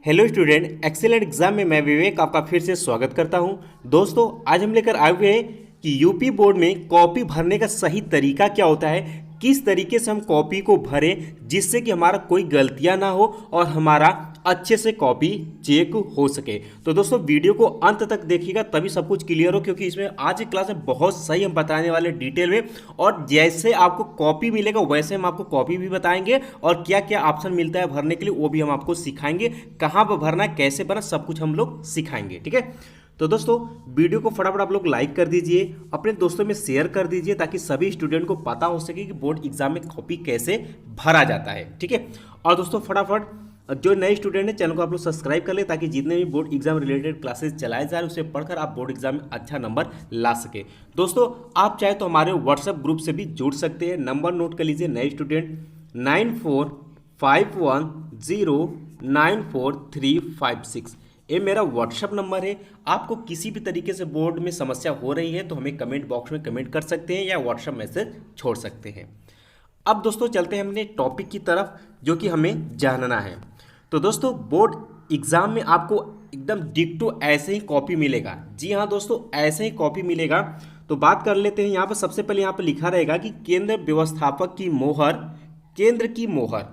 Hello student, excellent exam में मैं विवेक आपका फिर से स्वागत करता हूं। दोस्तों, आज हम लेकर आए हुए हैं कि यूपी बोर्ड में कॉपी भरने का सही तरीका क्या होता है, किस तरीके से हम कॉपी को भरें जिससे कि हमारा कोई गलतियां ना हो और हमारा अच्छे से कॉपी चेक हो सके। तो दोस्तों, वीडियो को अंत तक देखिएगा तभी सब कुछ क्लियर हो, क्योंकि इसमें आज की क्लास में बहुत सही हम बताने वाले डिटेल में। और जैसे आपको कॉपी मिलेगा वैसे हम आपको कॉपी भी बताएंगे और क्या क्या ऑप्शन मिलता है भरने के लिए वो भी हम आपको सिखाएंगे। कहाँ पर भरना है, कैसे भरना, सब कुछ हम लोग सिखाएंगे। ठीक है, तो दोस्तों वीडियो को फटाफट आप लोग लाइक कर दीजिए, अपने दोस्तों में शेयर कर दीजिए ताकि सभी स्टूडेंट को पता हो सके कि बोर्ड एग्जाम में कॉपी कैसे भरा जाता है। ठीक है, और दोस्तों फटाफट जो नए स्टूडेंट हैं चैनल को आप लोग सब्सक्राइब कर ले ताकि जितने भी बोर्ड एग्जाम रिलेटेड क्लासेस चलाए जा रहे हैं उसे पढ़कर आप बोर्ड एग्जाम में अच्छा नंबर ला सके। दोस्तों, आप चाहे तो हमारे व्हाट्सएप ग्रुप से भी जुड़ सकते हैं। नंबर नोट कर लीजिए नए स्टूडेंट, 9451094356। ये मेरा व्हाट्सअप नंबर है। आपको किसी भी तरीके से बोर्ड में समस्या हो रही है तो हमें कमेंट बॉक्स में कमेंट कर सकते हैं या व्हाट्सअप मैसेज छोड़ सकते हैं। अब दोस्तों चलते हैं अपने टॉपिक की तरफ जो कि हमें जानना है। तो दोस्तों, बोर्ड एग्जाम में आपको एकदम डिक्टो ऐसे ही कॉपी मिलेगा। जी हाँ दोस्तों, ऐसे ही कॉपी मिलेगा। तो बात कर लेते हैं। यहाँ पर सबसे पहले यहाँ पर लिखा रहेगा कि केंद्र व्यवस्थापक की मोहर, केंद्र की मोहर।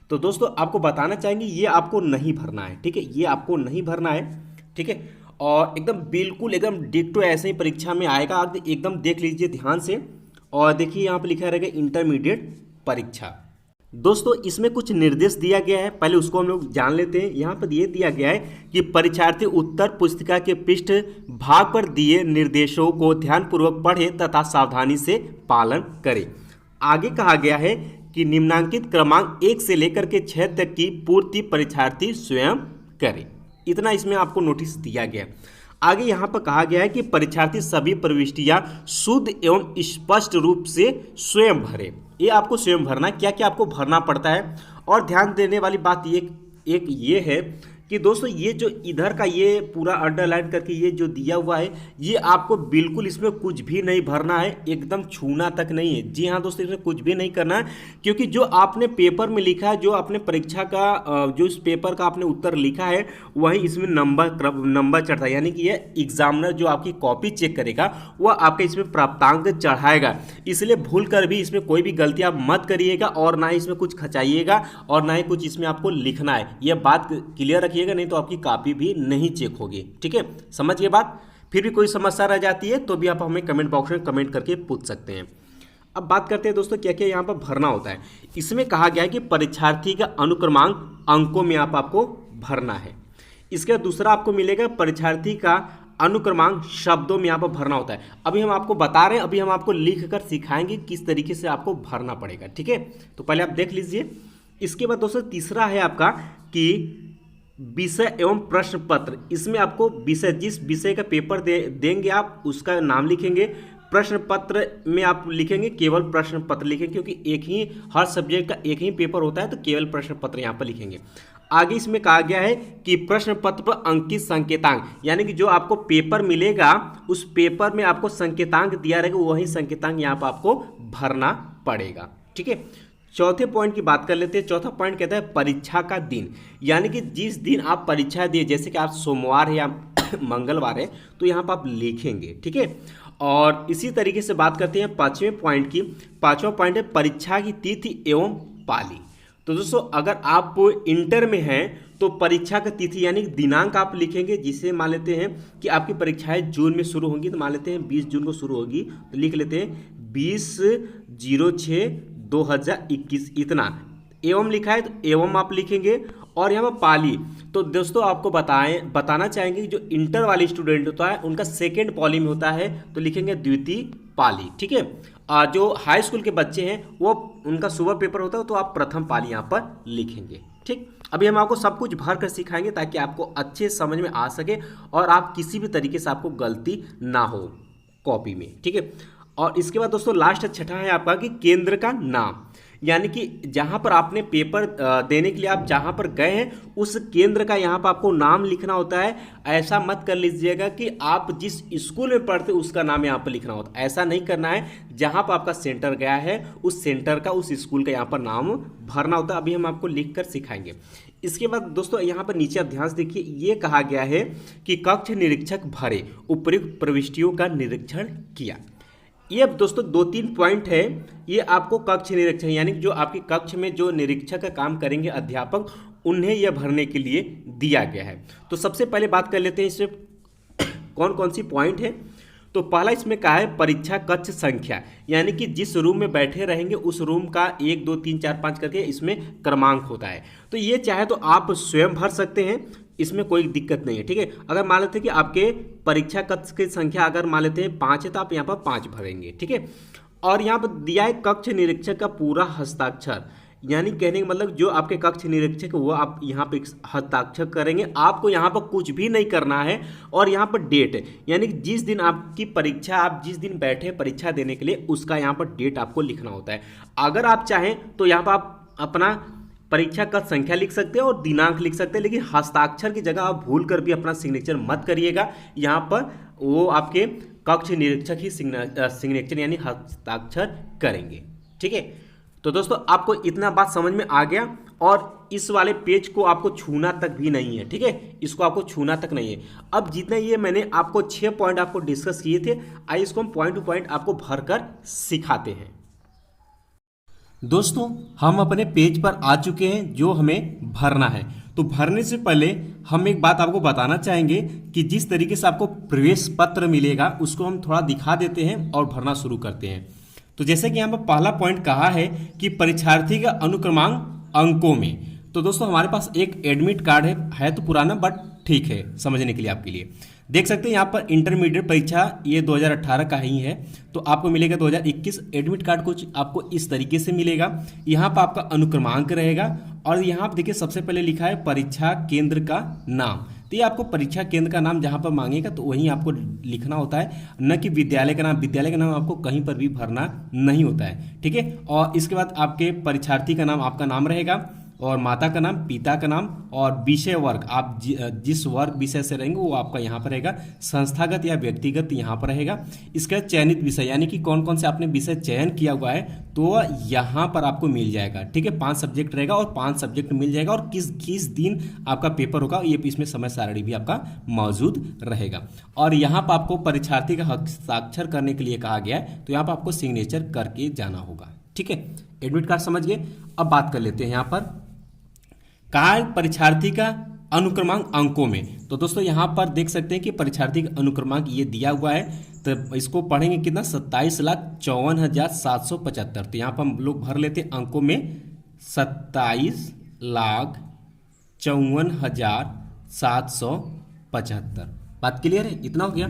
तो दोस्तों आपको बताना चाहेंगे ये आपको नहीं भरना है। ठीक है, ये आपको नहीं भरना है। ठीक है, और एकदम बिल्कुल एकदम डिक्टो ऐसे ही परीक्षा में आएगा। आप एकदम देख लीजिए ध्यान से। और देखिए यहाँ पे लिखा रहेगा इंटरमीडिएट परीक्षा। दोस्तों इसमें कुछ निर्देश दिया गया है, पहले उसको हम लोग जान लेते हैं। यहाँ पर ये दिया गया है कि परीक्षार्थी उत्तर पुस्तिका के पृष्ठ भाग पर दिए निर्देशों को ध्यानपूर्वक पढ़े तथा सावधानी से पालन करे। आगे कहा गया है कि निम्नांकित क्रमांक 1 से लेकर के 6 तक की पूर्ति परीक्षार्थी स्वयं करे। इतना इसमें आपको नोटिस दिया गया। आगे यहाँ पर कहा गया है कि परीक्षार्थी सभी प्रविष्टियां शुद्ध एवं स्पष्ट रूप से स्वयं भरे। ये आपको स्वयं भरना है। क्या क्या आपको भरना पड़ता है, और ध्यान देने वाली बात एक ये है कि दोस्तों ये जो इधर का ये पूरा अंडरलाइन करके ये जो दिया हुआ है ये आपको बिल्कुल इसमें कुछ भी नहीं भरना है, एकदम छूना तक नहीं है। जी हाँ दोस्तों, इसमें कुछ भी नहीं करना है, क्योंकि जो आपने पेपर में लिखा है, जो आपने परीक्षा का जो इस पेपर का आपने उत्तर लिखा है वही इसमें नंबर चढ़ता है। यानी कि ये एग्जामिनर जो आपकी कॉपी चेक करेगा वह आपके इसमें प्राप्तांक चढ़ाएगा। इसलिए भूल कर भी इसमें कोई भी गलती आप मत करिएगा और ना ही इसमें कुछ खचाइएगा और ना ही कुछ इसमें आपको लिखना है। यह बात क्लियर रखिएगा, नहीं तो आपकी कॉपी भी नहीं चेक होगी। ठीक है, समझ गए बात। फिर भी कोई समस्या रह जाती है तो भी आप हमें कमेंट बॉक्स में कमेंट करके पूछ सकते हैं। अब बात करते हैं दोस्तों क्या क्या यहाँ पर भरना होता है। इसमें कहा गया है कि परीक्षार्थी का अनुक्रमांक अंकों में आपको भरना है। इसका दूसरा आपको मिलेगा परीक्षार्थी का अनुक्रमांक शब्दों में यहाँ पर भरना होता है। अभी हम आपको बता रहे हैं, अभी हम आपको लिख कर सिखाएंगे किस तरीके से आपको भरना पड़ेगा। ठीक है, तो पहले आप देख लीजिए। इसके बाद दोस्तों तीसरा है आपका कि विषय एवं प्रश्न पत्र। इसमें आपको विषय, जिस विषय का पेपर देंगे आप उसका नाम लिखेंगे। प्रश्न पत्र में आप लिखेंगे केवल प्रश्न पत्र लिखेंगे, क्योंकि एक ही हर सब्जेक्ट का एक ही पेपर होता है तो केवल प्रश्न पत्र यहाँ पर लिखेंगे। आगे इसमें कहा गया है कि प्रश्न पत्र पर अंकित संकेतांक, यानी कि जो आपको पेपर मिलेगा उस पेपर में आपको संकेतांक दिया रहेगा, वही संकेतांक यहाँ पर आपको भरना पड़ेगा। ठीक है, चौथे पॉइंट की बात कर लेते हैं। चौथा पॉइंट कहता है परीक्षा का दिन, यानी कि जिस दिन आप परीक्षा दिए, जैसे कि आप सोमवार है या मंगलवार है तो यहाँ पर आप लिखेंगे। ठीक है, और इसी तरीके से बात करते हैं पांचवें पॉइंट की। पांचवा पॉइंट है परीक्षा की तिथि एवं पाली। तो दोस्तों अगर आप इंटर में हैं तो परीक्षा का तिथि यानी दिनांक आप लिखेंगे। जिसे मान लेते हैं कि आपकी परीक्षाएं जून में शुरू होंगी, तो मान लेते हैं 20 जून को शुरू होगी, तो लिख लेते हैं 20/06/2021 इतना। एवं लिखा है तो एवं आप लिखेंगे। और यहाँ पर पाली, तो दोस्तों आपको बताना चाहेंगे कि जो इंटर वाले स्टूडेंट होता है उनका सेकेंड पाली में होता है तो लिखेंगे द्वितीय पाली। ठीक है, जो हाई स्कूल के बच्चे हैं वो उनका सुबह पेपर होता है तो आप प्रथम पाली यहाँ पर लिखेंगे। ठीक, अभी हम आपको सब कुछ भर कर सिखाएंगे ताकि आपको अच्छे समझ में आ सके और आप किसी भी तरीके से आपको गलती ना हो कॉपी में। ठीक है, और इसके बाद दोस्तों लास्ट छठा है आपका कि केंद्र का नाम, यानी कि जहाँ पर आपने पेपर देने के लिए आप जहाँ पर गए हैं उस केंद्र का यहाँ पर आपको नाम लिखना होता है। ऐसा मत कर लीजिएगा कि आप जिस स्कूल में पढ़ते उसका नाम यहाँ पर लिखना होता है, ऐसा नहीं करना है। जहाँ पर आपका सेंटर गया है उस सेंटर का, उस स्कूल का यहाँ पर नाम भरना होता है। अभी हम आपको लिख कर सिखाएंगे। इसके बाद दोस्तों यहाँ पर नीचे आप ध्यान से देखिए, ये कहा गया है कि कक्ष निरीक्षक भरे उपयुक्त प्रविष्टियों का निरीक्षण किया। ये अब दोस्तों 2-3 पॉइंट है, ये आपको कक्ष निरीक्षण यानी जो आपके कक्ष में जो निरीक्षक का काम करेंगे अध्यापक, उन्हें यह भरने के लिए दिया गया है। तो सबसे पहले बात कर लेते हैं इसमें कौन कौन सी पॉइंट है। तो पहला इसमें कहा है परीक्षा कक्ष संख्या, यानी कि जिस रूम में बैठे रहेंगे उस रूम का 1 2 3 4 5 करके इसमें क्रमांक होता है। तो ये चाहे तो आप स्वयं भर सकते हैं, इसमें कोई दिक्कत नहीं है, ठीक है। अगर मान लेते हैं कि आपके परीक्षा कक्ष की संख्या अगर मान लेते हैं 5 है तो आप यहाँ पर 5 भरेंगे, ठीक है। और यहाँ पर दिया है कक्ष निरीक्षक का पूरा हस्ताक्षर, यानी कहने का मतलब जो आपके कक्ष निरीक्षक वो आप यहाँ पे हस्ताक्षर करेंगे, आपको यहाँ पर कुछ भी नहीं करना है। और यहाँ पर डेट है, यानी कि जिस दिन आपकी परीक्षा, आप जिस दिन बैठे परीक्षा देने के लिए, उसका यहाँ पर डेट आपको लिखना होता है। अगर आप चाहें तो यहाँ पर आप अपना परीक्षा का संख्या लिख सकते हैं और दिनांक लिख सकते हैं, लेकिन हस्ताक्षर की जगह आप भूल कर भी अपना सिग्नेचर मत करिएगा। यहाँ पर वो आपके कक्ष निरीक्षक ही सिग्नेचर यानी हस्ताक्षर करेंगे, ठीक है। तो दोस्तों आपको इतना बात समझ में आ गया, और इस वाले पेज को आपको छूना तक भी नहीं है, ठीक है, इसको आपको छूना तक नहीं है। अब जितने ये मैंने आपको 6 पॉइंट आपको डिस्कस किए थे, आइए इसको हम पॉइंट टू पॉइंट आपको भरकर सिखाते हैं। दोस्तों हम अपने पेज पर आ चुके हैं जो हमें भरना है। तो भरने से पहले हम एक बात आपको बताना चाहेंगे कि जिस तरीके से आपको प्रवेश पत्र मिलेगा उसको हम थोड़ा दिखा देते हैं और भरना शुरू करते हैं। तो जैसे कि यहाँ पर पहला पॉइंट कहा है कि परीक्षार्थी का अनुक्रमांक अंकों में। तो दोस्तों हमारे पास एक एडमिट कार्ड है तो पुराना, बट ठीक है समझने के लिए आपके लिए। देख सकते हैं यहाँ पर इंटरमीडिएट परीक्षा ये 2018 का ही है, तो आपको मिलेगा 2021 एडमिट कार्ड कुछ आपको इस तरीके से मिलेगा। यहाँ पर आपका अनुक्रमांक रहेगा, और यहाँ पर देखिए सबसे पहले लिखा है परीक्षा केंद्र का नाम। तो ये आपको परीक्षा केंद्र का नाम जहाँ पर मांगेगा तो वहीं आपको लिखना होता है, न कि विद्यालय का नाम। विद्यालय का नाम आपको कहीं पर भी भरना नहीं होता है, ठीक है। और इसके बाद आपके परीक्षार्थी का नाम आपका नाम रहेगा, और माता का नाम, पिता का नाम, और विषय वर्ग आप जिस वर्ग विषय से रहेंगे वो आपका यहाँ पर रहेगा। संस्थागत या व्यक्तिगत यहाँ पर रहेगा। इसका चयनित विषय यानी कि कौन कौन से आपने विषय चयन किया हुआ है तो यहाँ पर आपको मिल जाएगा, ठीक है। 5 सब्जेक्ट रहेगा और 5 सब्जेक्ट मिल जाएगा, और किस दिन आपका पेपर होगा ये इसमें समय सारणी भी आपका मौजूद रहेगा। और यहाँ पर आपको परीक्षार्थी का हस्ताक्षर करने के लिए कहा गया है, तो यहाँ पर आपको सिग्नेचर करके जाना होगा, ठीक है। एडमिट कार्ड समझ गए। अब बात कर लेते हैं यहाँ पर कहा परीक्षार्थी का अनुक्रमांक अंकों में। तो दोस्तों यहाँ पर देख सकते हैं कि परीक्षार्थी का अनुक्रमांक ये दिया हुआ है, तो इसको पढ़ेंगे कितना 27,54,775। तो यहाँ पर हम लोग भर लेते हैं अंकों में 27,54,775। बात क्लियर है, इतना हो गया।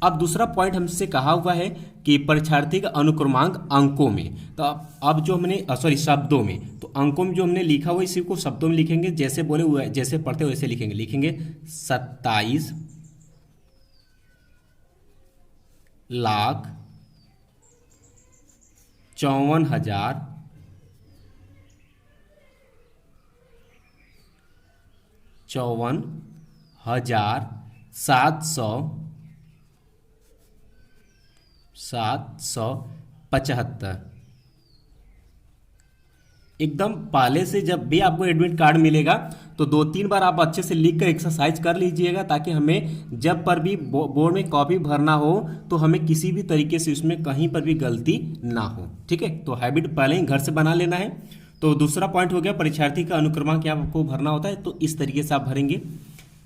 अब दूसरा पॉइंट हमसे कहा हुआ है कि परीक्षार्थी का अनुक्रमांक अंकों में। तो अब जो हमने शब्दों में, तो अंकों में जो हमने लिखा हुआ इसी को शब्दों में लिखेंगे, जैसे बोले हुए जैसे पढ़ते वैसे लिखेंगे 57,54,775। एकदम पहले से जब भी आपको एडमिट कार्ड मिलेगा तो 2-3 बार आप अच्छे से लिख कर एक्सरसाइज कर लीजिएगा, ताकि हमें जब पर भी बोर्ड में कॉपी भरना हो तो हमें किसी भी तरीके से उसमें कहीं पर भी गलती ना हो, ठीक है। तो हैबिट पहले ही घर से बना लेना है। तो दूसरा पॉइंट हो गया परीक्षार्थी का अनुक्रमांक क्या आपको भरना होता है, तो इस तरीके से आप भरेंगे।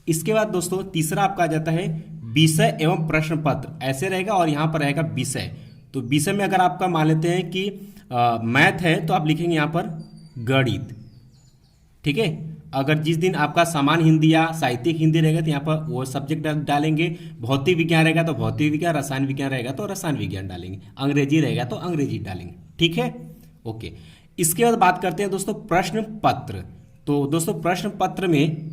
इसके बाद दोस्तों तीसरा आपका आ जाता है विषय एवं प्रश्न पत्र, ऐसे रहेगा, और यहाँ पर रहेगा विषय। तो विषय में अगर आपका मान लेते हैं कि मैथ है तो आप लिखेंगे यहाँ पर गणित, ठीक है। अगर जिस दिन आपका सामान्य हिंदी या साहित्यिक हिंदी रहेगा तो यहाँ पर वो सब्जेक्ट डालेंगे। भौतिक विज्ञान रहेगा तो भौतिक विज्ञान, रसायन विज्ञान रहेगा तो रसायन विज्ञान डालेंगे, अंग्रेजी रहेगा तो अंग्रेजी डालेंगे, ठीक है, ओके। इसके बाद बात करते हैं दोस्तों प्रश्न पत्र। तो दोस्तों प्रश्न पत्र में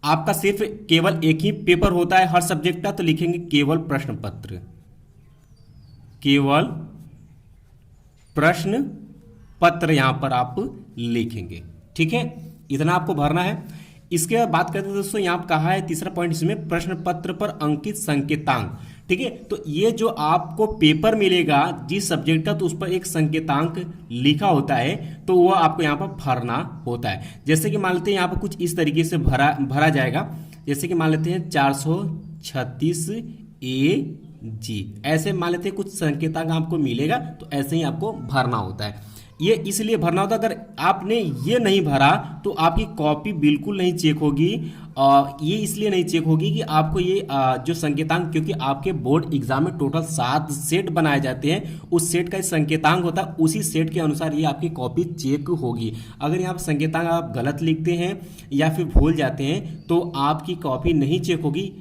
आपका सिर्फ केवल एक ही पेपर होता है हर सब्जेक्ट का, तो लिखेंगे केवल प्रश्न पत्र, केवल प्रश्न पत्र यहां पर आप लिखेंगे, ठीक है। इतना आपको भरना है। इसके बाद बात करते हैं दोस्तों, यहाँ कहा है तीसरा पॉइंट इसमें प्रश्न पत्र पर अंकित संकेतांक, ठीक है। तो ये जो आपको पेपर मिलेगा जिस सब्जेक्ट का, तो उस पर एक संकेतांक लिखा होता है, तो वो आपको यहाँ पर भरना होता है। जैसे कि मान लेते हैं यहाँ पर कुछ इस तरीके से भरा जाएगा। जैसे कि मान लेते हैं 436 AG, ऐसे मान लेते हैं कुछ संकेतांक आपको मिलेगा, तो ऐसे ही आपको भरना होता है। ये इसलिए भरना होता है, अगर आपने ये नहीं भरा तो आपकी कॉपी बिल्कुल नहीं चेक होगी। ये इसलिए नहीं चेक होगी कि आपको ये जो संकेतांक, क्योंकि आपके बोर्ड एग्जाम में टोटल 7 सेट बनाए जाते हैं, उस सेट का संकेतांक होता है, उसी सेट के अनुसार ये आपकी कॉपी चेक होगी। अगर यहाँ पर संकेतांक आप गलत लिखते हैं या फिर भूल जाते हैं तो आपकी कॉपी नहीं चेक होगी।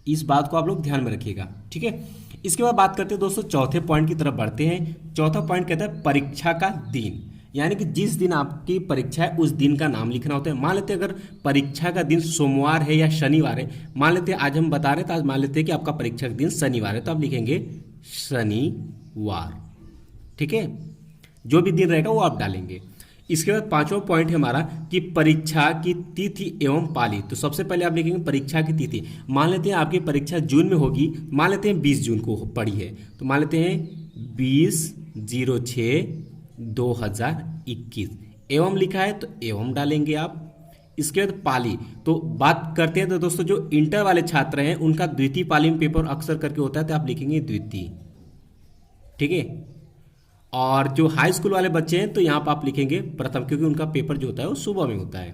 इस बात को आप लोग ध्यान में रखिएगा, ठीक है। इसके बाद बात करते हैं दोस्तों चौथे पॉइंट की तरफ बढ़ते हैं। चौथा पॉइंट कहता है परीक्षा का दिन, यानी कि जिस दिन आपकी परीक्षा है उस दिन का नाम लिखना होता है। मान लेते हैं अगर परीक्षा का दिन सोमवार है या शनिवार है, मान लेते हैं आज हम बता रहे हैं, तो आज मान लेते हैं कि आपका परीक्षा का दिन शनिवार है, तो आप लिखेंगे शनिवार, ठीक है। जो भी दिन रहेगा वो आप डालेंगे। इसके बाद पांचवा पॉइंट है हमारा कि परीक्षा की तिथि एवं पाली। तो सबसे पहले आप लिखेंगे परीक्षा की तिथि। मान लेते हैं आपकी परीक्षा जून में होगी, मान लेते हैं 20 जून को पड़ी है, तो मान लेते हैं 20/06/2021, एवं लिखा है तो एवं डालेंगे आप। इसके बाद पाली, तो बात करते हैं तो दोस्तों जो इंटर वाले छात्र हैं उनका द्वितीय पाली में पेपर अक्सर करके होता है, तो आप लिखेंगे द्वितीय, ठीक है। और जो हाई स्कूल वाले बच्चे हैं तो यहाँ पर आप लिखेंगे प्रथम, क्योंकि उनका पेपर जो होता है वो सुबह में होता है,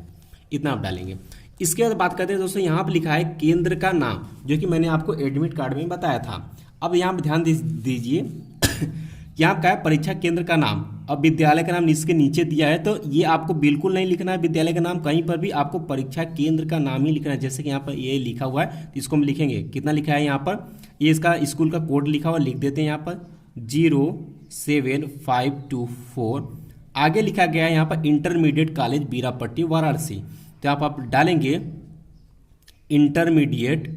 इतना आप डालेंगे। इसके बाद बात करते हैं दोस्तों, यहाँ पर लिखा है केंद्र का नाम, जो कि मैंने आपको एडमिट कार्ड में बताया था। अब यहाँ पर ध्यान दीजिए यहाँ का है परीक्षा केंद्र का नाम। अब विद्यालय का नाम इसके नीचे दिया है, तो ये आपको बिल्कुल नहीं लिखना है विद्यालय का नाम, कहीं पर भी आपको परीक्षा केंद्र का नाम ही लिखना है। जैसे कि यहाँ पर ये लिखा हुआ है, तो इसको हम लिखेंगे, कितना लिखा है यहाँ पर, ये इसका स्कूल का कोड लिखा हुआ, लिख देते हैं यहाँ पर 07524। आगे लिखा गया है यहाँ पर इंटरमीडिएट कॉलेज बीरापट्टी वाराणसी, तो आप डालेंगे इंटरमीडिएट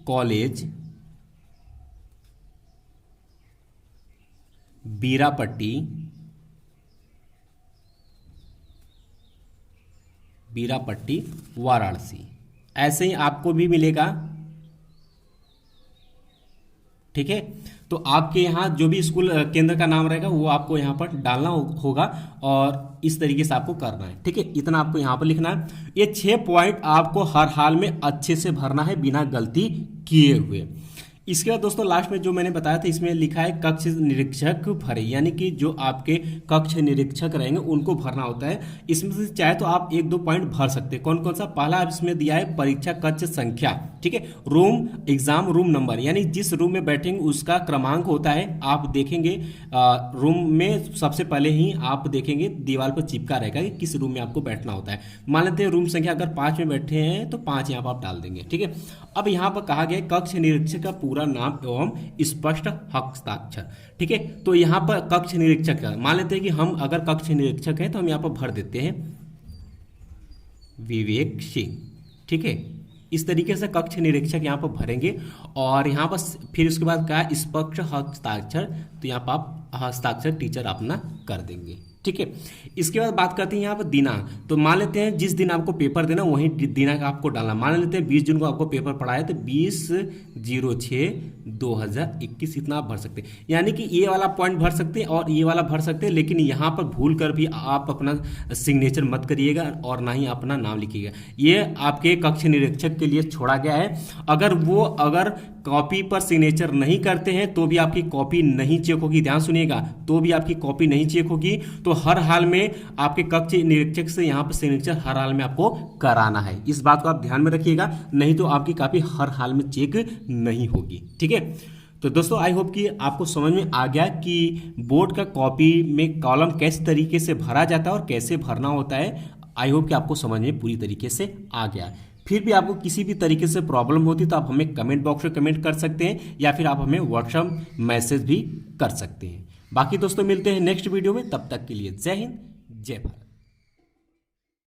कॉलेज बीरापट्टी वाराणसी, ऐसे ही आपको भी मिलेगा, ठीक है। तो आपके यहाँ जो भी स्कूल केंद्र का नाम रहेगा वो आपको यहाँ पर डालना होगा, और इस तरीके से आपको करना है, ठीक है। इतना आपको यहाँ पर लिखना है। ये 6 पॉइंट आपको हर हाल में अच्छे से भरना है बिना गलती किए हुए। इसके बाद दोस्तों लास्ट में जो मैंने बताया था, इसमें लिखा है कक्ष निरीक्षक भरे, यानी कि जो आपके कक्ष निरीक्षक रहेंगे उनको भरना होता है। इसमें से चाहे तो आप 1-2 पॉइंट भर सकते हैं। कौन कौन सा? पहला इसमें दिया है परीक्षा कक्ष संख्या, ठीक है। रूम, एग्जाम रूम नंबर, यानी जिस रूम में बैठेंगे उसका क्रमांक होता है, आप देखेंगे रूम में सबसे पहले ही आप देखेंगे दीवार पर चिपका रहेगा कि किस रूम में आपको बैठना होता है। मान लेते हैं रूम संख्या अगर 5 में बैठे हैं तो 5 यहाँ पर आप डाल देंगे, ठीक है। अब यहाँ पर कहा गया कक्ष निरीक्षक का पूरा नाम एवं स्पष्ट हस्ताक्षर, ठीक है। तो यहाँ पर कक्ष निरीक्षक का मान लेते हैं कि हम अगर कक्ष निरीक्षक हैं तो हम यहाँ पर भर देते हैं विवेक सिंह, ठीक है। इस तरीके से कक्ष निरीक्षक यहाँ पर भरेंगे, और यहाँ पर फिर उसके बाद कहा स्पष्ट हस्ताक्षर, तो यहाँ पर आप हस्ताक्षर टीचर अपना कर देंगे, ठीक है। इसके बाद बात करते हैं यहाँ पर दिनांक। तो मान लेते हैं जिस दिन आपको पेपर देना वही दिनांक आपको डालना। मान लेते हैं 20 जून को आपको पेपर पढ़ा है तो 20/06/2021 इतना आप भर सकते हैं, यानी कि ये वाला पॉइंट भर सकते हैं और ये वाला भर सकते हैं, लेकिन यहाँ पर भूल कर भी आप अपना सिग्नेचर मत करिएगा और ना ही अपना नाम लिखिएगा। ये आपके कक्ष निरीक्षक के लिए छोड़ा गया है। अगर कॉपी पर सिग्नेचर नहीं करते हैं तो भी आपकी कॉपी नहीं चेक होगी, ध्यान सुनिएगा, तो भी आपकी कॉपी नहीं चेक होगी। तो हर हाल में आपके कक्ष निरीक्षक से यहाँ पर सिग्नेचर हर हाल में आपको कराना है, इस बात को आप ध्यान में रखिएगा, नहीं तो आपकी कॉपी हर हाल में चेक नहीं होगी, ठीक है। तो दोस्तों आई होप कि आपको समझ में आ गया कि बोर्ड का कॉपी में कॉलम किस तरीके से भरा जाता है और कैसे भरना होता है। आई होप कि आपको समझ में पूरी तरीके से आ गया। फिर भी आपको किसी भी तरीके से प्रॉब्लम होती तो आप हमें कमेंट बॉक्स में कमेंट कर सकते हैं, या फिर आप हमें व्हाट्सएप मैसेज भी कर सकते हैं। बाकी दोस्तों मिलते हैं नेक्स्ट वीडियो में, तब तक के लिए जय हिंद, जय भारत।